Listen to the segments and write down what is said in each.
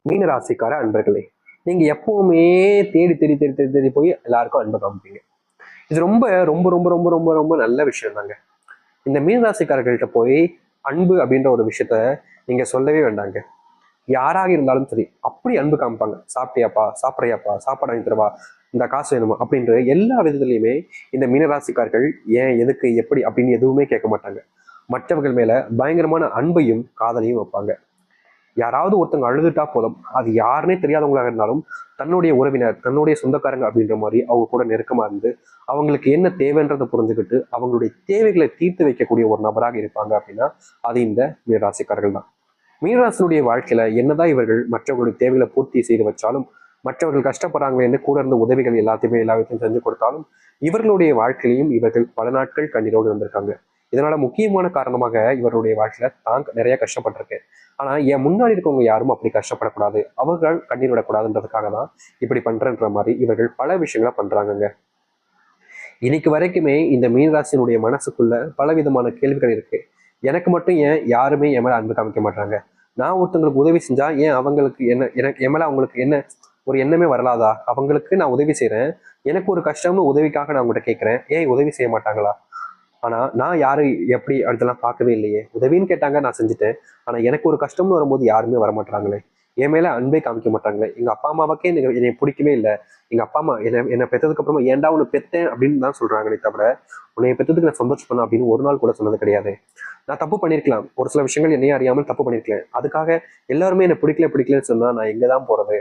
மீனராசிக்கார அன்பர்களே, நீங்க எப்பவுமே தேடி தேடி தேடி தேடி தேடி போய் எல்லாருக்கும் அன்பு காமிப்பீங்க. இது ரொம்ப ரொம்ப ரொம்ப ரொம்ப ரொம்ப ரொம்ப நல்ல விஷயம் தாங்க. இந்த மீனராசிக்காரர்கள்ட்ட போய் அன்பு அப்படின்ற ஒரு விஷயத்த நீங்க சொல்லவே வேண்டாங்க. யாராக இருந்தாலும் சரி, அப்படி அன்பு காமிப்பாங்க. சாப்பிட்டியாப்பா, சாப்பிட்றியாப்பா, சாப்பாடு வாங்கி தரவா, இந்த காசு வேணுமா அப்படின்ற எல்லா விதத்துலையுமே இந்த மீனராசிக்காரர்கள் ஏன், எதுக்கு, எப்படி அப்படின்னு எதுவுமே கேட்க மாட்டாங்க. மற்றவர்கள் மேல பயங்கரமான அன்பையும் காதலையும் வைப்பாங்க. யாராவது ஒருத்தவங்க அழுதுட்டா போதும், அது யாருன்னே தெரியாதவங்களாக இருந்தாலும் தன்னுடைய உறவினர், தன்னுடைய சொந்தக்காரங்க அப்படின்ற மாதிரி அவங்க கூட நெருக்கமா இருந்து அவங்களுக்கு என்ன தேவைன்றதை புரிஞ்சுக்கிட்டு அவங்களுடைய தேவைகளை தீர்த்து வைக்கக்கூடிய ஒரு நபராக இருப்பாங்க அப்படின்னா அது இந்த மீனராசிக்காரர்கள் தான். மீனராசினுடைய வாழ்க்கையில என்னதான் இவர்கள் மற்றவர்களுடைய தேவைகளை பூர்த்தி செய்து வச்சாலும், மற்றவர்கள் கஷ்டப்படுறாங்களேன்னு கூட இருந்த உதவிகள் எல்லாத்தையுமே எல்லாத்தையும் செஞ்சு கொடுத்தாலும், இவர்களுடைய வாழ்க்கையிலையும் இவர்கள் பல நாட்கள் கண்ணீரோடு இருந்திருக்காங்க. இதனால முக்கியமான காரணமாக இவருடைய வாழ்க்கையில தான் நிறைய கஷ்டப்பட்டிருக்கேன், ஆனா என் முன்னாடி இருக்கவங்க யாரும் அப்படி கஷ்டப்படக்கூடாது, அவர்கள் கண்ணீர் விடக்கூடாதுன்றதுக்காக தான் இப்படி பண்றன்ற மாதிரி இவர்கள் பல விஷயங்களை பண்றாங்கங்க. இன்னைக்கு வரைக்குமே இந்த மீனராசினுடைய மனசுக்குள்ள பல விதமான கேள்விகள் இருக்கு. எனக்கு மட்டும் ஏன் யாருமே என் மேல அன்பு காமிக்க மாட்டாங்க? நான் ஒருத்தவங்களுக்கு உதவி செஞ்சா ஏன் அவங்களுக்கு என்ன, எனக்கு என் மேல அவங்களுக்கு என்ன ஒரு எண்ணமே வரலாதா? அவங்களுக்கு நான் உதவி செய்யறேன், எனக்கு ஒரு கஷ்டம்னு உதவிக்காக நான் உங்கள்கிட்ட கேட்கிறேன், ஏன் உதவி செய்ய மாட்டாங்களா? ஆனா நான் யாரு எப்படி அதெல்லாம் பார்க்கவே இல்லையே. உதவின்னு கேட்டாங்க, நான் செஞ்சுட்டேன். ஆனா எனக்கு ஒரு கஷ்டம்னு வரும்போது யாருமே வரமாட்டாங்களே, என் மேல அன்பே காமிக்க மாட்டாங்களே. எங்க அப்பா அம்மாவுக்கே என்னை பிடிக்கவே இல்லை. எங்க அப்பா அம்மா என்னை பெற்றதுக்கு அப்புறமா ஏன்டா உன்னை பெத்தேன் அப்படின்னு தான் சொல்றாங்களே தவிர, உன்னை பெற்றதுக்கு நான் சந்தோஷப்படணும் அப்படின்னு ஒரு நாள் கூட சொன்னது கிடையாது. நான் தப்பு பண்ணிருக்கலாம், ஒரு சில விஷயங்கள் என்னையே அறியாமல் தப்பு பண்ணிருக்கேன். அதுக்காக எல்லாருமே என்னை பிடிக்கலன்னு சொன்னா நான் எங்கதான் போறது?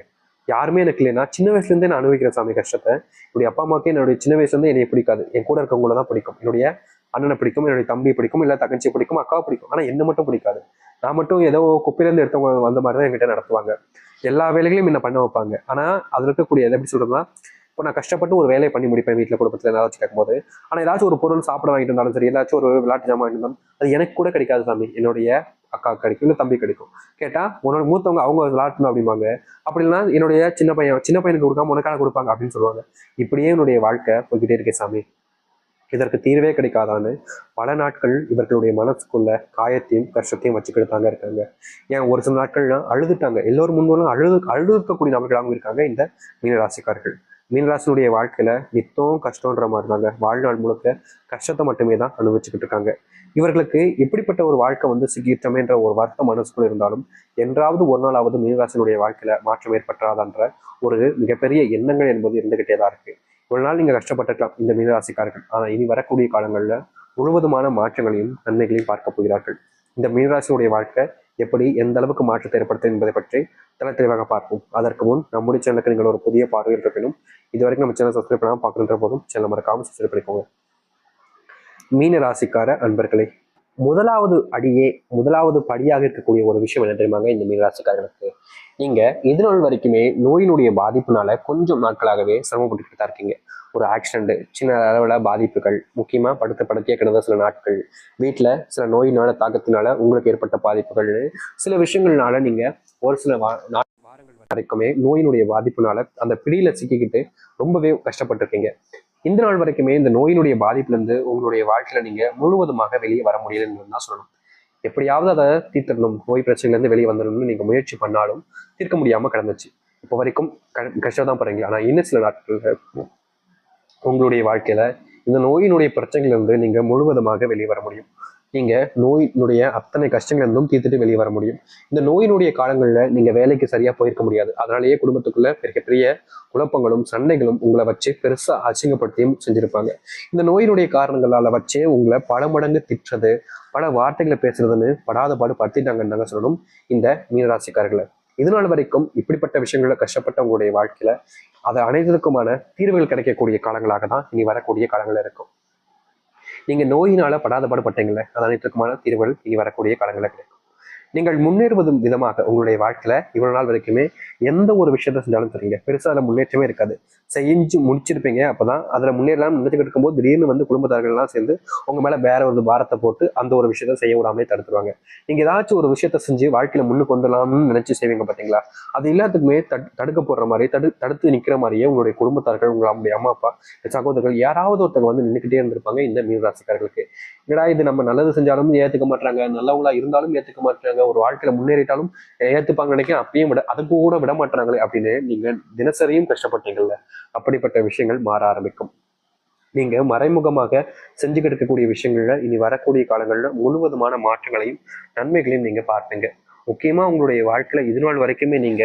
யாருமே எனக்கு இல்லைன்னா சின்ன வயசுல இருந்தே நான் அனுபவிக்கிறேன் சாமி கஷ்டத்தை. என்னுடைய அப்பா அம்மாவுக்கே என்னுடைய சின்ன வயசுல இருந்தே என்னை பிடிக்காது, என் கூட இருக்கவங்கள தான் பிடிக்கும். என்னுடைய அண்ணனை பிடிக்கும், என்னுடைய தம்பி பிடிக்கும், இல்லை தங்கச்சி பிடிக்கும், அக்காவை பிடிக்கும். ஆனா என்ன மட்டும் பிடிக்காது. நான் மட்டும் ஏதோ குப்பையிலேருந்து எடுத்தவங்க வந்த மாதிரி தான் என்கிட்ட நடத்துவாங்க. எல்லா வேலைகளையும் என்ன பண்ண வைப்பாங்க. ஆனா அதுல இருக்கக்கூடிய எப்படி சொல்றதுன்னா, இப்போ நான் கஷ்டப்பட்டு ஒரு வேலையை பண்ணி முடிப்பேன் வீட்டில் குடும்பத்தில் ஏதாச்சும் கேட்கும்போது. ஆனால் ஏதாச்சும் ஒரு பொருள் சாப்பிட வாங்கிட்டு இருந்தாலும் சரி, ஏதாச்சும் ஒரு விளையாட்டு ஜாமான் வாங்கிட்டு இருந்தாலும் அது எனக்கு கூட கிடைக்காது சாமி, என்னுடைய அக்கா கிடைக்கும், இல்லை தம்பி கிடைக்கும். கேட்டா உன்னோட மூத்தவங்க அவங்க விளையாட்டணும் அப்படிம்பாங்க. அப்படி இல்லைன்னா என்னுடைய சின்ன பையனுக்கு கொடுக்காம உனக்காக கொடுப்பாங்க அப்படின்னு சொல்லுவாங்க. இப்படியே என்னுடைய வாழ்க்கை போய்கிட்டே இருக்கேன் சாமி. இதற்கு தீர்வே கிடைக்காதான்னு பல நாட்கள் இவர்களுடைய மனசுக்குள்ள காயத்தையும் கஷ்டத்தையும் வச்சுக்கிட்டு தாங்க இருக்காங்க. ஏன் ஒரு சில நாட்கள்லாம் அழுதுட்டாங்க, எல்லோரும் முன்னோரும் அழுதுக்கக்கூடிய நபர்களாகவும் இருக்காங்க இந்த மீனராசிக்காரர்கள். மீனராசினுடைய வாழ்க்கையில நித்தம் கஷ்டன்ற மாதிரி தாங்க, வாழ்நாள் முழுக்க கஷ்டத்தை மட்டுமே தான் அனுபவிச்சுக்கிட்டு இருக்காங்க. இவர்களுக்கு இப்படிப்பட்ட ஒரு வாழ்க்கை வந்து சிக்கிட்டமேன்ற ஒரு வருத்தம் மனசுக்குள்ள இருந்தாலும், என்றாவது ஒரு நாளாவது மீனராசினுடைய வாழ்க்கையில மாற்றம் ஏற்பட்டாதான்ற ஒரு மிகப்பெரிய எண்ணங்கள் என்பது இருந்துகிட்டே தான் இருக்கு. ஒரு நாள் நீங்க கஷ்டப்பட்டிருக்கலாம் இந்த மீனராசிக்காரர்கள், ஆனா இனி வரக்கூடிய காலங்கள்ல முழுவதுமான மாற்றங்களையும் நன்மைகளையும் பார்க்க போகிறார்கள். இந்த மீனராசியுடைய வாழ்க்கை எப்படி எந்த அளவுக்கு மாற்றத்தை ஏற்படுத்தும் என்பதை பற்றி தெளிவாக பார்ப்போம். அதற்கு முன் நம்முடைய சேனலுக்கு நீங்கள் ஒரு புதிய பார்வையில் இருப்பினும் இதுவரைக்கும் நம்ம சேனல் சப்ஸ்கிரைப் பண்ணாமல் பார்க்கணுன்ற போதும் சேனல் மறக்காம சப்ஸ்கிரைப் பண்ணிக்கோங்க. மீன ராசிக்கார அன்பர்களே, முதலாவது படியாக இருக்கக்கூடிய ஒரு விஷயம் என்ன தெரியுமாங்க? இந்த மீனராசிக்காரர்களுக்கு நீங்க இது நாள் வரைக்குமே நோயினுடைய பாதிப்புனால கொஞ்சம் நாட்களாகவே சிரமப்பட்டுக்கிட்டு தான் இருக்கீங்க. ஒரு ஆக்சிடென்ட், சின்ன அளவுல பாதிப்புகள், முக்கியமா படுத்திய கிடந்த சில நாட்கள், வீட்டுல சில நோயினால தாக்கத்தினால உங்களுக்கு ஏற்பட்ட பாதிப்புகள், சில விஷயங்கள்னால நீங்க ஒரு சில வாரங்கள் வரைக்குமே நோயினுடைய பாதிப்புனால அந்த பிடியில சிக்கிக்கிட்டு ரொம்பவே கஷ்டப்பட்டிருக்கீங்க. இந்த நாள் வரைக்குமே இந்த நோயினுடைய பாதிப்புல இருந்து உங்களுடைய வாழ்க்கையில நீங்க முழுவதுமாக வெளியே வர முடியலன்னு தான் சொல்லணும். எப்படியாவது அதை தீர்த்திடணும், நோய் பிரச்சனைல இருந்து வெளியே வந்துடணும்னு நீங்க முயற்சி பண்ணாலும் தீர்க்க முடியாம கிடந்துச்சு. இப்போ வரைக்கும் கஷ்டம் தான் போறீங்க. ஆனா இன்னும் சில நாட்கள் உங்களுடைய வாழ்க்கையில இந்த நோயினுடைய பிரச்சனைகள் இருந்து நீங்க முழுவதுமாக வெளியே வர முடியும். நீங்க நோயினுடைய அத்தனை கஷ்டங்கள் இருந்தும் தீர்த்துட்டு வெளியே வர முடியும். இந்த நோயினுடைய காலங்கள்ல நீங்க வேலைக்கு சரியா போயிருக்க முடியாது. அதனாலேயே குடும்பத்துக்குள்ள பெரிய குழப்பங்களும் சண்டைகளும் உங்களை வச்சு பெருசா அசிங்கப்படுத்தியும் செஞ்சிருப்பாங்க. இந்த நோயினுடைய காரணங்களால வச்சே உங்களை பல மடங்கு திட்டுறது, பல வார்த்தைகளை பேசுறதுன்னு படாத பாடு படுத்திட்டாங்கன்னு தாங்க சொல்லணும் இந்த மீனராசிக்காரர்களை. இதனால் வரைக்கும் இப்படிப்பட்ட விஷயங்கள கஷ்டப்பட்ட உங்களுடைய வாழ்க்கையில அதை அனைத்துக்குமான தீர்வுகள் கிடைக்கக்கூடிய காலங்களாக தான் இனி வரக்கூடிய காலங்கள் இருக்கும். நீங்க நோயினால படாத பாடுபட்டீங்கல்ல, அது அனைத்துக்குமான தீர்வுகள் இனி வரக்கூடிய காலங்களில் கிடைக்கும். நீங்கள் முன்னேறுவதும் விதமாக உங்களுடைய வாழ்க்கையில இவ்வளவு நாள் வரைக்குமே எந்த ஒரு விஷயத்த செஞ்சாலும் சரிங்க, பெருசா அதுல முன்னேற்றமே இருக்காது. செஞ்சு முடிச்சிருப்பீங்க. அப்பதான் அதுல முன்னேறலாம் நினைச்சுக்கிட்டு இருக்கும்போது திடீர்னு வந்து குடும்பத்தார்கள் எல்லாம் சேர்ந்து உங்க மேல வேற ஒரு பாரத்தை போட்டு அந்த ஒரு விஷயத்த செய்ய விடாமலே தடுத்துருவாங்க. நீங்க ஏதாச்சும் ஒரு விஷயத்த செஞ்சு வாழ்க்கையில முன்னுக்கு வந்துடலாம்னு நினைச்சு செய்வீங்க பாத்தீங்களா, அது எல்லாத்துக்குமே தடுக்க போடுற மாதிரி தடுத்து நிக்கிற மாதிரியே உங்களுடைய குடும்பத்தார்கள், உங்களுடைய அம்மா அப்பா, சகோதரர்கள் யாராவது ஒருத்தவங்க வந்து நின்றுக்கிட்டே இருந்திருப்பாங்க இந்த மீனராசிக்காரர்களுக்கு. என்னடா இது, நம்ம நல்லது செஞ்சாலும் ஏத்துக்க மாட்டாங்க, நல்லவங்களா இருந்தாலும் ஏத்துக்க மாட்டாங்க, மாட்டேங்கிறாங்க, ஒரு வாழ்க்கையில முன்னேறிட்டாலும் ஏத்துப்பாங்க நினைக்க அப்பயும் அது கூட விட மாட்டாங்களே அப்படின்னு நீங்க தினசரியும் கஷ்டப்பட்டீங்கல்ல, அப்படிப்பட்ட விஷயங்கள் மாற ஆரம்பிக்கும். நீங்க மறைமுகமாக செஞ்சுக்கிட்டு இருக்கக்கூடிய விஷயங்கள்ல இனி வரக்கூடிய காலங்கள்ல முழுவதுமான மாற்றங்களையும் நன்மைகளையும் நீங்க பார்ப்பீங்க. முக்கியமா உங்களுடைய வாழ்க்கையில இது நாள் வரைக்குமே நீங்க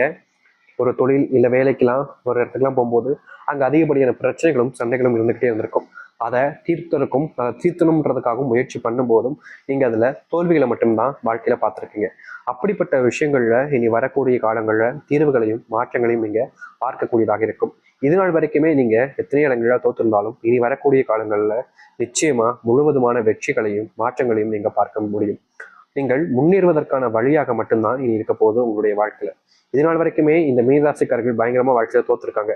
ஒரு தொழில் இல்லை வேலைக்கெல்லாம் ஒரு இடத்துக்குலாம் போகும்போது அங்கே அதிகப்படியான பிரச்சனைகளும் சண்டைகளும் இருந்துகிட்டே இருந்திருக்கும். அதை தீர்த்தணுன்றதுக்காகவும் முயற்சி பண்ணும்போதும் நீங்கள் அதில் தோல்விகளை மட்டும்தான் வாழ்க்கையில் பார்த்துருக்கீங்க. அப்படிப்பட்ட விஷயங்கள்ல இனி வரக்கூடிய காலங்களில் தீர்வுகளையும் மாற்றங்களையும் நீங்கள் பார்க்கக்கூடியதாக இருக்கும். இது நாள் வரைக்குமே நீங்கள் எத்தனை இடங்களில் தோற்றிருந்தாலும் இனி வரக்கூடிய காலங்களில் நிச்சயமா முழுவதுமான வெற்றிகளையும் மாற்றங்களையும் நீங்கள் பார்க்க முடியும். நீங்கள் முன்னேறுவதற்கான வழியாக மட்டும்தான் இனி இருக்க போகுது உங்களுடைய வாழ்க்கையில. இது நாள் வரைக்குமே இந்த மீனராசிக்காரர்கள் பயங்கரமா வாழ்க்கையில தோத்துருக்காங்க.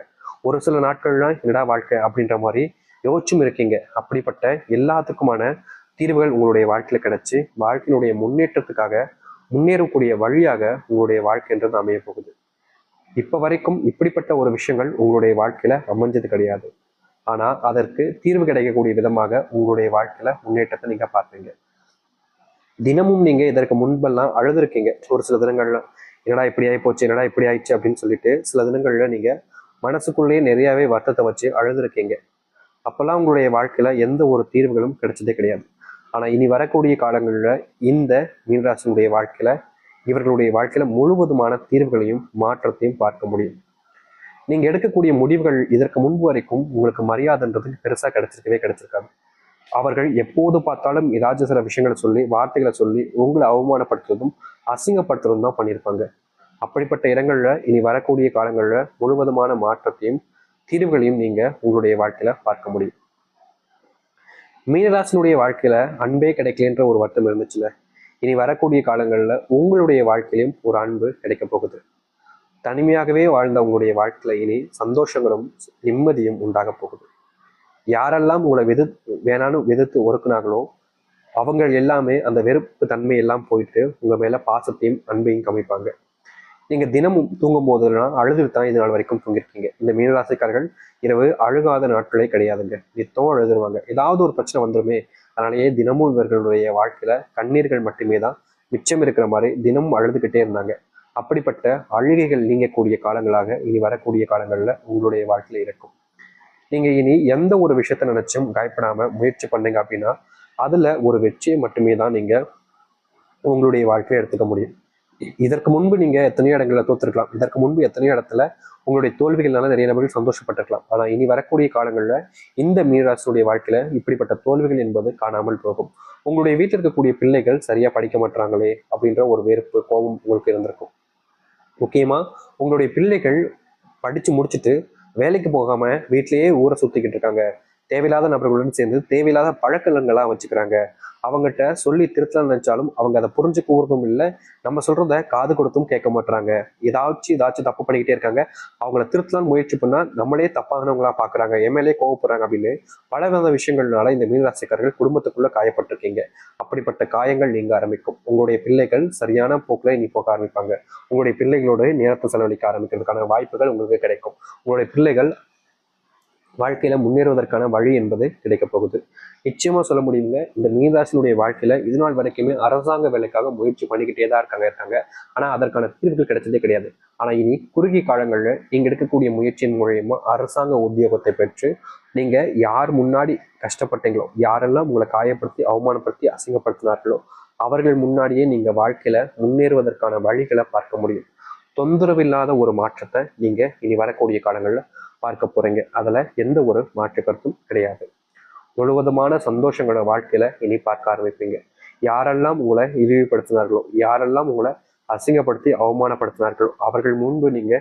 ஒரு சில நாட்கள்ல என்னடா வாழ்க்கை அப்படின்ற மாதிரி யோசிச்சும் இருக்கீங்க. அப்படிப்பட்ட எல்லாத்துக்குமான தீர்வுகள் உங்களுடைய வாழ்க்கையில கிடைச்சு வாழ்க்கையினுடைய முன்னேற்றத்துக்காக முன்னேறக்கூடிய வழியாக உங்களுடைய வாழ்க்கைன்றது அமைய போகுது. இப்ப வரைக்கும் இப்படிப்பட்ட ஒரு விஷயங்கள் உங்களுடைய வாழ்க்கையில அமைஞ்சது கிடையாது. ஆனா அதற்கு தீர்வு கிடைக்கக்கூடிய விதமாக உங்களுடைய வாழ்க்கையில முன்னேற்றத்தை நீங்க பார்ப்பீங்க. தினமும் நீங்க இதற்கு முன்பெல்லாம் அழுதுருக்கீங்க. ஒரு சில தினங்கள்ல என்னடா இப்படி ஆகி போச்சு, என்னடா இப்படி ஆயிடுச்சு அப்படின்னு சொல்லிட்டு சில தினங்கள்ல நீங்க மனசுக்குள்ளேயே நிறையவே வருத்தத்தை வச்சு அழுதுருக்கீங்க. அப்பெல்லாம் உங்களுடைய வாழ்க்கையில எந்த ஒரு தீர்வுகளும் கிடைச்சதே கிடையாது. ஆனா இனி வரக்கூடிய காலங்கள்ல இந்த மீனராசினுடைய வாழ்க்கையில இவர்களுடைய வாழ்க்கையில முழுவதுமான தீர்வுகளையும் மாற்றத்தையும் பார்க்க முடியும். நீங்க எடுக்கக்கூடிய முடிவுகள் இதற்கு முன்பு வரைக்கும் உங்களுக்கு மரியாதைன்றது பெருசா கிடைச்சிருக்காது. அவர்கள் எப்போது பார்த்தாலும் ஏதாச்சும் சில விஷயங்களை சொல்லி வார்த்தைகளை சொல்லி உங்களை அவமானப்படுத்துறதும் அசிங்கப்படுத்துறதும் தான் பண்ணியிருப்பாங்க. அப்படிப்பட்ட இடங்கள்ல இனி வரக்கூடிய காலங்கள்ல முழுவதுமான மாற்றத்தையும் தீர்வுகளையும் நீங்க உங்களுடைய வாழ்க்கையில பார்க்க முடியும். மீனராசினுடைய வாழ்க்கையில அன்பே கிடைக்கலன்ற ஒரு வருத்தம் இருந்துச்சுல, இனி வரக்கூடிய காலங்கள்ல உங்களுடைய வாழ்க்கையிலும் ஒரு அன்பு கிடைக்க போகுது. தனிமையாகவே வாழ்ந்த உங்களுடைய வாழ்க்கையில இனி சந்தோஷங்களும் நிம்மதியும் உண்டாக போகுது. யாரெல்லாம் உங்களை வேணான்னு எதிர்த்து ஒறுக்குனாங்களோ அவங்க எல்லாமே அந்த வெறுப்பு தன்மை எல்லாம் போயிட்டு உங்க மேல பாசத்தையும் அன்பையும் காமிப்பாங்க. நீங்க தினமும் தூங்கும் போதெல்லாம் அழுதுட்டு தான் இது நாள் வரைக்கும் தூங்கிருக்கீங்க. இந்த மீனராசிக்காரர்கள் இரவு அழுகாத நாட்களே கிடையாதுங்க. நித்தம் அழுதுருவாங்க. ஏதாவது ஒரு பிரச்சனை வந்துருமே, அதனாலேயே தினமும் இவர்களுடைய வாழ்க்கையில கண்ணீர்கள் மட்டுமே தான் மிச்சம் இருக்கிற மாதிரி தினமும் அழுதுகிட்டே இருந்தாங்க. அப்படிப்பட்ட அழுகைகள் நீங்கக்கூடிய காலங்களாக இனி வரக்கூடிய காலங்கள்ல உங்களுடைய வாழ்க்கையில இருக்கும். நீங்க இனி எந்த ஒரு விஷயத்த நினைச்சும் பயப்படாம முயற்சி பண்ணீங்க அப்படின்னா அதுல ஒரு வெற்றியை மட்டுமே தான் நீங்க உங்களுடைய வாழ்க்கையை எடுத்துக்க முடியும். இதற்கு முன்பு நீங்க எத்தனையோ இடங்கள்ல தோத்துருக்கலாம். இதற்கு முன்பு எத்தனையோ இடத்துல உங்களுடைய தோல்விகள்னால நிறைய நபர்கள் சந்தோஷப்பட்டிருக்கலாம். ஆனா இனி வரக்கூடிய காலங்கள்ல இந்த மீனராசினுடைய வாழ்க்கையில இப்படிப்பட்ட தோல்விகள் என்பது காணாமல் போகும். உங்களுடைய வீட்டில் இருக்கக்கூடிய பிள்ளைகள் சரியா படிக்க மாட்டாங்களே அப்படின்ற ஒரு வெறுப்பு கோபம் உங்களுக்கு இருந்திருக்கும். முக்கியமா உங்களுடைய பிள்ளைகள் படிச்சு முடிச்சுட்டு வேலைக்கு போகாம வீட்டிலேயே ஊரை சுத்திக்கிட்டு இருக்காங்க. தேவையில்லாத நபர்களுடன் சேர்ந்து தேவையில்லாத பழக்கங்கள்லாம் வச்சுக்கிறாங்க. அவங்ககிட்ட சொல்லி திருத்தலாம் நினைச்சாலும் அவங்க அதை புரிஞ்சுக்கூறதும் இல்லை. நம்ம சொல்றத காது கொடுத்தும் கேட்க மாட்டாங்க. ஏதாச்சும் தப்பு பண்ணிக்கிட்டே இருக்காங்க. அவங்கள திருத்தலாம்னு முயற்சி பண்ணா நம்மளே தப்பானவங்களா பாக்குறாங்க, எம்எல்ஏ கோவப்படுறாங்க அப்படின்னு பல வித விஷயங்கள்னால இந்த மீனராசிக்காரர்கள் குடும்பத்துக்குள்ள காயப்பட்டிருக்கீங்க. அப்படிப்பட்ட காயங்கள் நீங்க ஆரம்பிக்கும். உங்களுடைய பிள்ளைகள் சரியான போக்குல இனி போக ஆரம்பிப்பாங்க. உங்களுடைய பிள்ளைகளோட நேரத்தை செலவழிக்க ஆரம்பிக்கிறதுக்கான வாய்ப்புகள் உங்களுக்கு கிடைக்கும். உங்களுடைய பிள்ளைகள் வாழ்க்கையில முன்னேறுவதற்கான வழி என்பது கிடைக்க போகுது. நிச்சயமா சொல்ல முடியுங்க, இந்த மீனராசினுடைய வாழ்க்கையில இது நாள் வரைக்குமே அரசாங்க வேலைக்காக முயற்சி பண்ணிக்கிட்டே தான் இருக்காங்க. ஆனா அதற்கான தீர்வு கிடைச்சதே கிடையாது. ஆனா இனி குறுகிய காலங்கள்ல நீங்க எடுக்கக்கூடிய முயற்சியின் மூலியமா அரசாங்க உத்தியோகத்தை பெற்று நீங்க யார் முன்னாடி கஷ்டப்பட்டீங்களோ, யாரெல்லாம் உங்களை காயப்படுத்தி அவமானப்படுத்தி அசிங்கப்படுத்தினார்களோ அவர்கள் முன்னாடியே நீங்க வாழ்க்கையில முன்னேறுவதற்கான வழிகளை பார்க்க முடியும். தொந்தரவில்லாத ஒரு மாற்றத்தை நீங்க இனி வரக்கூடிய காலங்கள்ல பார்க்க போறீங்க. அதுல எந்த ஒரு மாற்று கருத்தும் கிடையாது. முழுவதுமான சந்தோஷங்களோட வாழ்க்கையில இனி பார்க்க ஆரம்பிப்பீங்க. யாரெல்லாம் உங்களை இழிவுபடுத்தினார்களோ, யாரெல்லாம் உங்களை அசிங்கப்படுத்தி அவமானப்படுத்தினார்களோ அவர்கள் முன்பு நீங்க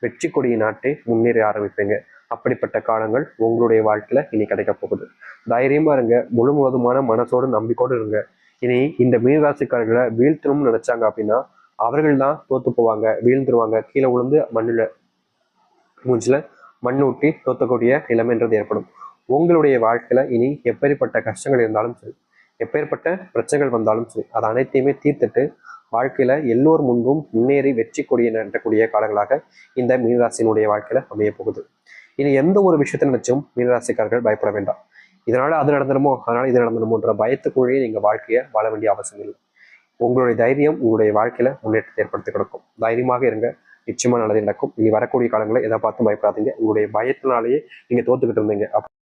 வெற்றி கொடியை நாட்டி முன்னேறி ஆரம்பிப்பீங்க. அப்படிப்பட்ட காலங்கள் உங்களுடைய வாழ்க்கையில இனி கிடைக்க போகுது. தைரியமா இருங்க, முழுவதுமான மனசோடு நம்பிக்கோடு இருங்க. இனி இந்த மீனராசிக்காரர்களை வீழ்த்தணும்னு நினைச்சாங்க அப்படின்னா அவர்கள் தான் தோத்து போவாங்க, வீழ்ந்துருவாங்க, கீழே விழுந்து மூஞ்சில மண் ஊட்டி தோத்தக்கூடிய நிலைமைன்றது ஏற்படும். உங்களுடைய வாழ்க்கையில இனி எப்பேற்பட்ட கஷ்டங்கள் இருந்தாலும் சரி, எப்பேற்பட்ட பிரச்சனைகள் வந்தாலும் சரி, அதை அனைத்தையுமே தீர்த்துட்டு வாழ்க்கையில எல்லோர் முன்பும் முன்னேறி வெற்றி கொடியை நட்டக்கூடிய காலங்களாக இந்த மீனராசினுடைய வாழ்க்கையில அமைய போகுது. இனி எந்த ஒரு விஷயத்தை நினைச்சும் மீனராசிக்காரர்கள் பயப்பட வேண்டாம். இதனால அது நடந்துடுமோ, அதனால இது நடந்துடுமோன்ற பயத்துக்குள்ளேயே நீங்க வாழ்க்கையை வாழ வேண்டிய அவசியம் இல்லை. உங்களுடைய தைரியம் உங்களுடைய வாழ்க்கையில முன்னேற்றத்தை ஏற்படுத்தி கொடுக்கும். தைரியமாக இருங்க, நிச்சயமா நல்லது நடக்கும். இனி வரக்கூடிய காலங்களில் எதை பார்த்து பயப்படாதீங்க. உங்களுடைய பயத்தினாலேயே நீங்க தோத்துக்கிட்டு இருந்தீங்க